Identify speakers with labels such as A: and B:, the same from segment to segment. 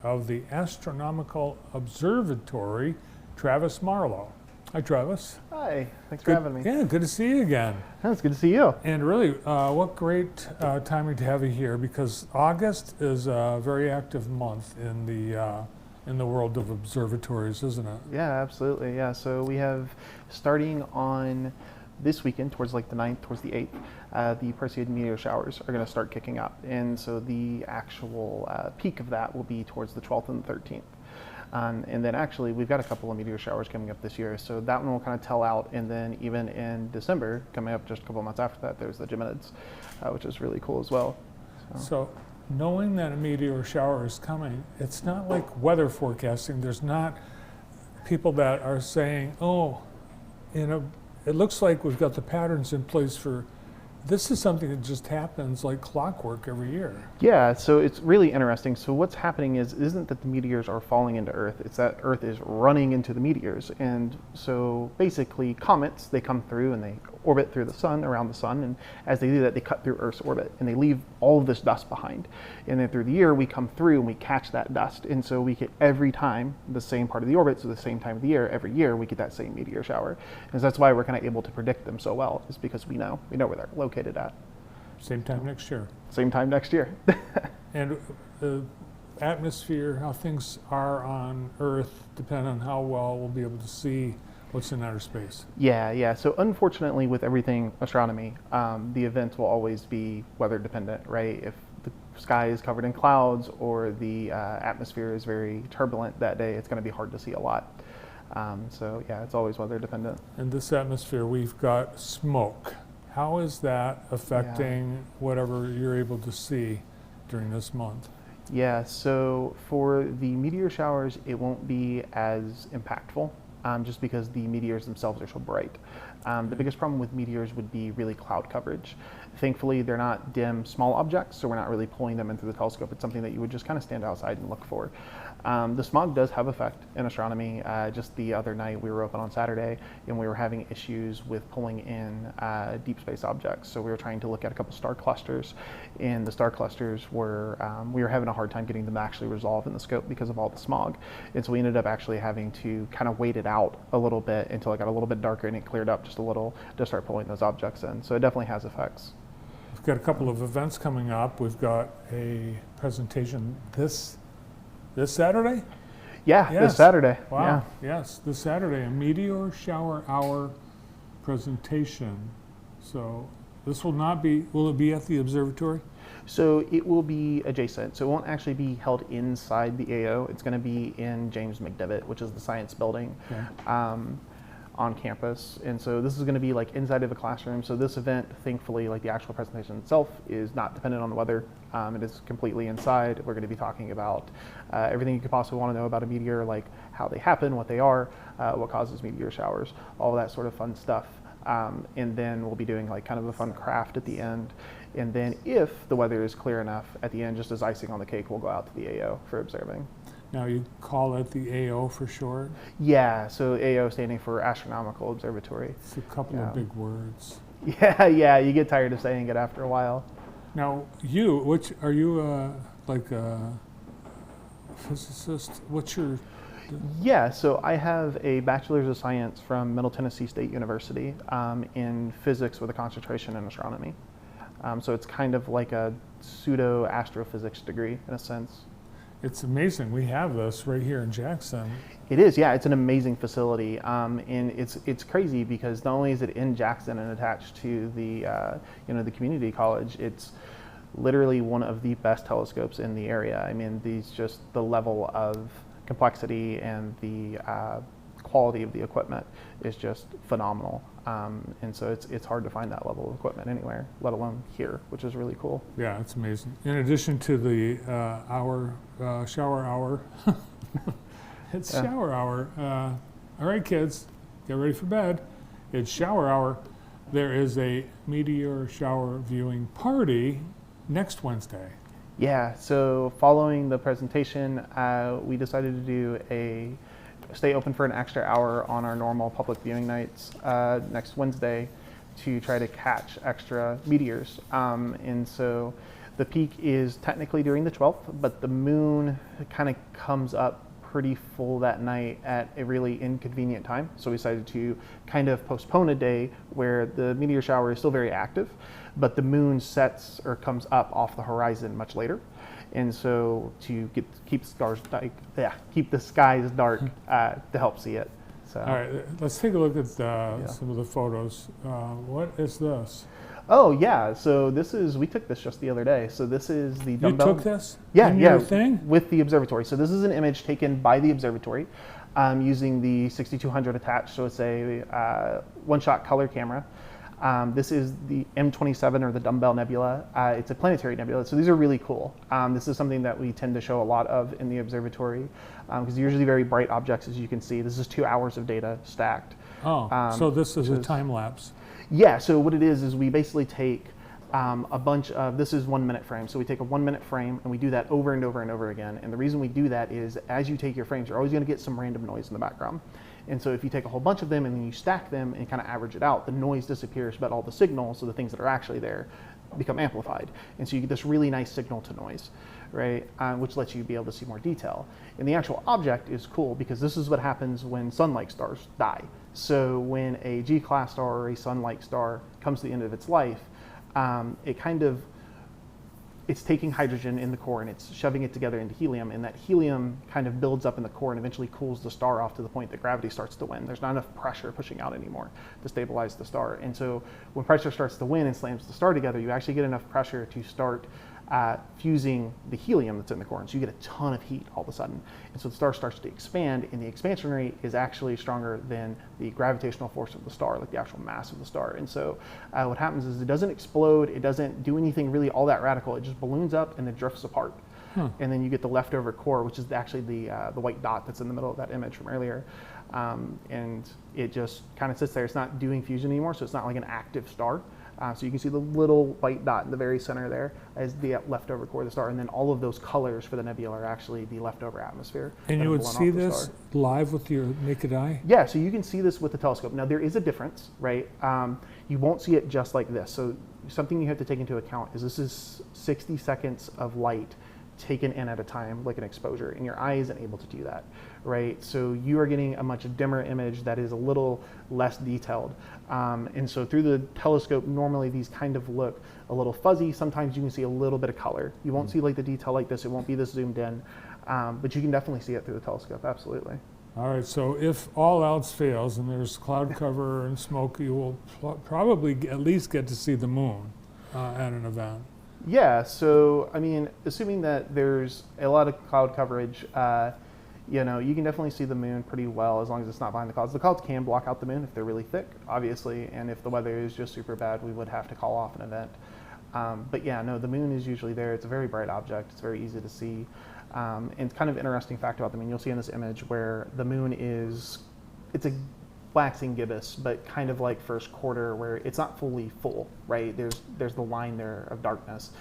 A: of the Astronomical Observatory, Travis Marlowe. Hi, Travis.
B: Hi, thanks for having me.
A: Yeah, good to see you again.
B: It's good to see you.
A: And really, what great timing to have you here, because August is a very active month in the world of observatories, isn't it?
B: Yeah, absolutely. Yeah, so we have starting on this weekend, towards like the 9th, towards the 8th, the Perseid meteor showers are going to start kicking up. And so the actual peak of that will be towards the 12th and the 13th. And then actually, we've got a couple of meteor showers coming up this year, so that one will kind of tell out. And then even in December, coming up just a couple of months after that, there's the Geminids, which is really cool as well.
A: So knowing that a meteor shower is coming, it's not like weather forecasting. There's not people that are saying, oh, it looks like we've got the patterns in place for, this is something that just happens like clockwork every year.
B: Yeah, so it's really interesting. So what's happening isn't that the meteors are falling into Earth, it's that Earth is running into the meteors. And so basically comets, they come through and they orbit through the sun, around the sun, and as they do that, they cut through Earth's orbit and they leave all of this dust behind. And then through the year, we come through and we catch that dust. And so we get every time the same part of the orbit, so the same time of the year, every year we get that same meteor shower. And so that's why we're kind of able to predict them so well, is because we know where they're located at.
A: Same time next year.
B: Same time next year.
A: And the atmosphere, how things are on Earth, depend on how well we'll be able to see what's in outer space.
B: Yeah. So unfortunately, with everything astronomy, the event will always be weather dependent, right? If the sky is covered in clouds or the atmosphere is very turbulent that day, it's going to be hard to see a lot. So yeah, it's always weather dependent.
A: In this atmosphere, we've got smoke. How is that affecting whatever you're able to see during this month?
B: Yeah, so for the meteor showers, it won't be as impactful. Just because the meteors themselves are so bright. The biggest problem with meteors would be really cloud coverage. Thankfully, they're not dim, small objects, so we're not really pulling them into the telescope. It's something that you would just kind of stand outside and look for. The smog does have effect in astronomy. Just the other night, we were open on Saturday, and we were having issues with pulling in deep space objects. So we were trying to look at a couple star clusters, and the star clusters were, we were having a hard time getting them to actually resolve in the scope because of all the smog. And so we ended up actually having to kind of wait it out a little bit until it got a little bit darker and it cleared up just a little to start pulling those objects in. So it definitely has effects.
A: We've got a couple of events coming up. We've got a presentation this Saturday?
B: Yeah,
A: yes.
B: This Saturday.
A: Wow,
B: yeah.
A: Yes, this Saturday, a meteor shower hour presentation. So this will not be, will it be at the observatory?
B: So it will be adjacent. So it won't actually be held inside the AO. It's going to be in James McDivitt, which is the science building. Okay. On campus. And so this is going to be like inside of a classroom. So this event, thankfully, like the actual presentation itself, is not dependent on the weather. It is completely inside. We're going to be talking about everything you could possibly want to know about a meteor, like how they happen, what they are, what causes meteor showers, all that sort of fun stuff. And then we'll be doing like kind of a fun craft at the end. And then if the weather is clear enough at the end, just as icing on the cake, we'll go out to the AO for observing.
A: Now you call it the AO for short?
B: Yeah, so AO standing for Astronomical Observatory.
A: It's a couple of big words.
B: Yeah, you get tired of saying it after a while.
A: Now are you like a physicist? What's your...
B: Yeah, so I have a Bachelor's of Science from Middle Tennessee State University in physics with a concentration in astronomy. So it's kind of like a pseudo astrophysics degree in a sense.
A: It's amazing. We have this right here in Jackson.
B: It is, yeah. It's an amazing facility, and it's crazy because not only is it in Jackson and attached to the the community college, it's literally one of the best telescopes in the area. I mean, the level of complexity and the quality of the equipment is just phenomenal. And so it's hard to find that level of equipment anywhere, let alone here, which is really cool.
A: Yeah, it's amazing. In addition to the shower hour, it's shower hour. All right, kids, get ready for bed. It's shower hour. There is a meteor shower viewing party next Wednesday.
B: Yeah, so following the presentation, we decided to do stay open for an extra hour on our normal public viewing nights next Wednesday to try to catch extra meteors. And so The peak is technically during the 12th, but the moon kind of comes up pretty full that night at a really inconvenient time. So we decided to kind of postpone a day where the meteor shower is still very active, but the moon sets or comes up off the horizon much later. And so to keep the skies dark to help see it. So.
A: All right, let's take a look at some of the photos. What is this?
B: Oh yeah, so we took this just the other day. So this is the dumbbell.
A: You took this?
B: Yeah,
A: your thing?
B: With the observatory. So this is an image taken by the observatory using the 6200 attached. So it's a one-shot color camera. This is the M27 or the Dumbbell Nebula. It's a planetary nebula, so these are really cool. This is something that we tend to show a lot of in the observatory because they're usually very bright objects, as you can see. This is 2 hours of data stacked.
A: Oh, so this is a time lapse.
B: Yeah, so what it is we basically take a bunch of, this is 1 minute frame. So we take a 1 minute frame and we do that over and over and over again. And the reason we do that is as you take your frames, you're always gonna get some random noise in the background. And so if you take a whole bunch of them and then you stack them and kind of average it out, the noise disappears, but all the signals, so the things that are actually there, become amplified. And so you get this really nice signal to noise, right? Which lets you be able to see more detail. And the actual object is cool because this is what happens when sun-like stars die. So when a G-class star or a sun-like star comes to the end of its life, it's taking hydrogen in the core and it's shoving it together into helium, and that helium kind of builds up in the core and eventually cools the star off to the point that gravity starts to win. There's not enough pressure pushing out anymore to stabilize the star. And so when pressure starts to win and slams the star together, you actually get enough pressure to start fusing the helium that's in the core. And so you get a ton of heat all of a sudden. And so the star starts to expand, and the expansion rate is actually stronger than the gravitational force of the star, like the actual mass of the star. And so what happens is it doesn't explode, it doesn't do anything really all that radical, it just balloons up and then drifts apart. And then you get the leftover core, which is actually the white dot that's in the middle of that image from earlier. And it just kind of sits there. It's not doing fusion anymore, so it's not like an active star. So you can see the little white dot in the very center there as the leftover core of the star, and then all of those colors for the nebula are actually the leftover atmosphere.
A: And you would see this live with your naked eye?
B: Yeah, so you can see this with the telescope. Now there is a difference, right? You won't see it just like this. So something you have to take into account is this is 60 seconds of light taken in at a time, like an exposure, and your eye isn't able to do that, right? So you are getting a much dimmer image that is a little less detailed. And so through the telescope, normally these kind of look a little fuzzy. Sometimes you can see a little bit of color. You won't see like the detail like this. It won't be this zoomed in, but you can definitely see it through the telescope, absolutely.
A: All right, so if all else fails and there's cloud cover and smoke, you will probably at least get to see the moon at an event.
B: Yeah, so I mean, assuming that there's a lot of cloud coverage, you can definitely see the moon pretty well as long as it's not behind the clouds. The clouds can block out the moon if they're really thick, obviously, and if the weather is just super bad, we would have to call off an event. But yeah, no, the moon is usually there. It's a very bright object. It's very easy to see. And it's kind of an interesting fact about the moon. You'll see in this image where the moon it's a waxing gibbous, but kind of like first quarter where it's not fully full, right? There's the line there of darkness.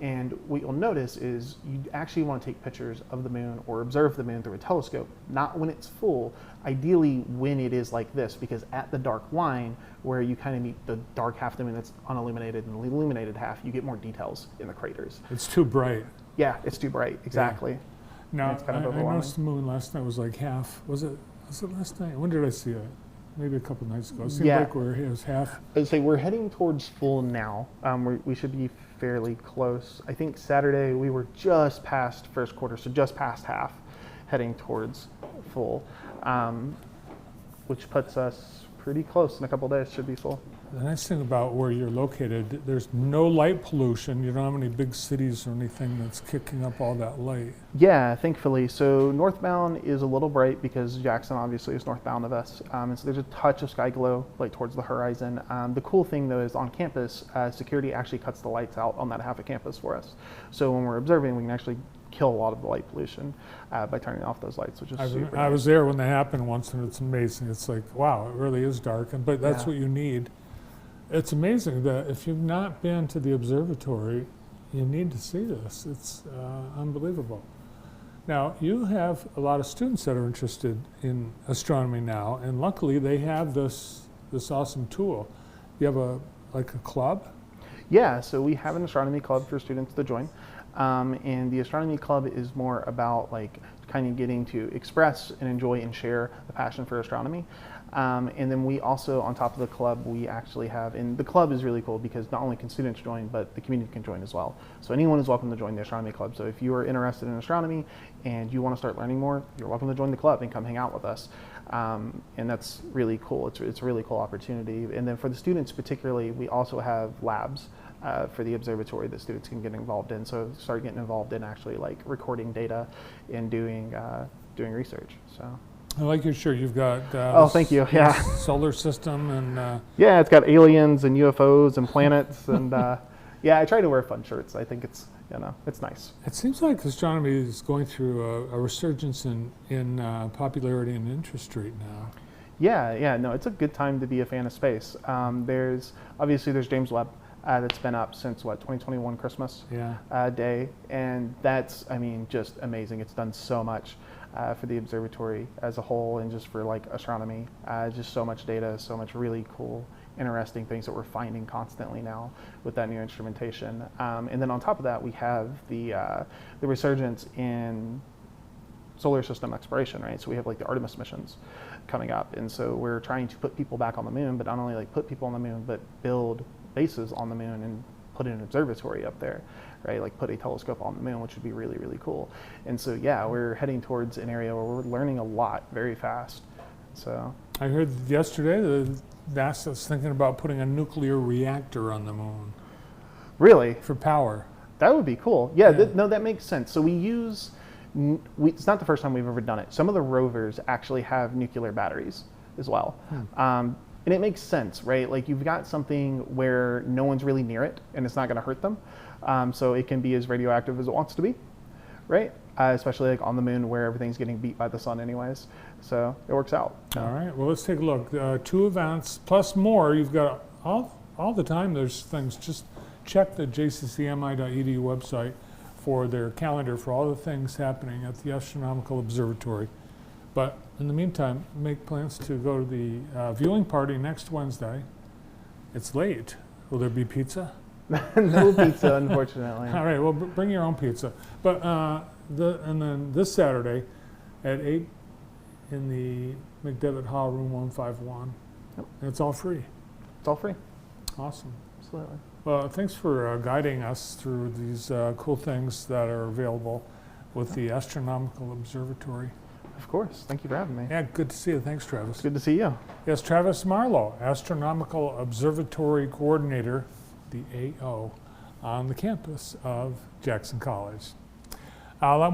B: And what you'll notice is you actually want to take pictures of the moon or observe the moon through a telescope, not when it's full, ideally when it is like this, because at the dark line where you kind of meet the dark half of the moon that's unilluminated and the illuminated half, you get more details in the craters.
A: It's too bright.
B: Yeah, it's too bright, exactly.
A: Yeah. Now,
B: it's kind of
A: I noticed the moon last night was like half. Was it last night? When did I see it? Maybe a couple nights ago. It seemed like it was half.
B: I'd say we're heading towards full now. We should be fairly close. I think Saturday we were just past first quarter, so just past half, heading towards full, which puts us pretty close. In a couple days, should be full.
A: The nice thing about where you're located, there's no light pollution. You don't have any big cities or anything that's kicking up all that light.
B: Yeah, thankfully. So northbound is a little bright because Jackson obviously is northbound of us. And so there's a touch of sky glow like towards the horizon. The cool thing though is on campus, security actually cuts the lights out on that half of campus for us. So when we're observing, we can actually kill a lot of the light pollution by turning off those lights, which is super nice.
A: I was there when that happened once, and it's amazing. It's like, wow, it really is dark, but that's what you need. It's amazing that if you've not been to the observatory, you need to see this. It's unbelievable. Now, you have a lot of students that are interested in astronomy now, and luckily they have this awesome tool. You have a club?
B: Yeah, so we have an astronomy club for students to join. And the astronomy club is more about like kind of getting to express and enjoy and share a passion for astronomy. And then we also, on top of the club, we actually have, and the club is really cool because not only can students join, but the community can join as well. So anyone is welcome to join the astronomy club. So if you are interested in astronomy and you want to start learning more, you're welcome to join the club and come hang out with us. And that's really cool. It's a really cool opportunity. And then for the students particularly, we also have labs for the observatory that students can get involved in. So start getting involved in actually like recording data and doing research. So.
A: I like your shirt. You've got
B: oh, thank you. Yeah.
A: solar system and
B: yeah, it's got aliens and UFOs and planets and yeah, I try to wear fun shirts. I think it's it's nice.
A: It seems like astronomy is going through a resurgence in popularity and interest right now.
B: Yeah, no, it's a good time to be a fan of space. There's James Webb. That's been up since 2021 Christmas Day, and that's just amazing. It's done so much for the observatory as a whole, and just for like astronomy. Just so much data, so much really cool, interesting things that we're finding constantly now with that new instrumentation. And then on top of that, we have the resurgence in solar system exploration, right? So we have like the Artemis missions coming up, and so we're trying to put people back on the moon, but not only like put people on the moon, but build bases on the moon and put an observatory up there, right? Like put a telescope on the moon, which would be really, really cool. And so yeah, we're heading towards an area where we're learning a lot very fast. So
A: I heard yesterday that NASA's thinking about putting a nuclear reactor on the moon.
B: Really?
A: For power.
B: That would be cool. Yeah, no, that makes sense. So it's not the first time we've ever done it. Some of the rovers actually have nuclear batteries as well. And it makes sense, right? Like you've got something where no one's really near it and it's not going to hurt them. So it can be as radioactive as it wants to be, right? Especially like on the moon where everything's getting beat by the sun anyways. So it works out.
A: All right, well, let's take a look. 2 events plus more. You've got all the time there's things. Just check the jccmi.edu website for their calendar for all the things happening at the Astronomical Observatory. But in the meantime, make plans to go to the viewing party next Wednesday. It's late. Will there be pizza?
B: No pizza, unfortunately.
A: All right, well, bring your own pizza. But and then this Saturday at 8 in the McDevitt Hall, room 151.
B: Yep.
A: And it's all free.
B: It's all free.
A: Awesome.
B: Absolutely.
A: Well, thanks for guiding us through these cool things that are available with the Astronomical Observatory.
B: Of course. Thank you for having me.
A: Yeah, good to see you. Thanks, Travis.
B: Good to see you.
A: Yes, Travis Marlowe, Astronomical Observatory Coordinator, the AO, on the campus of Jackson College.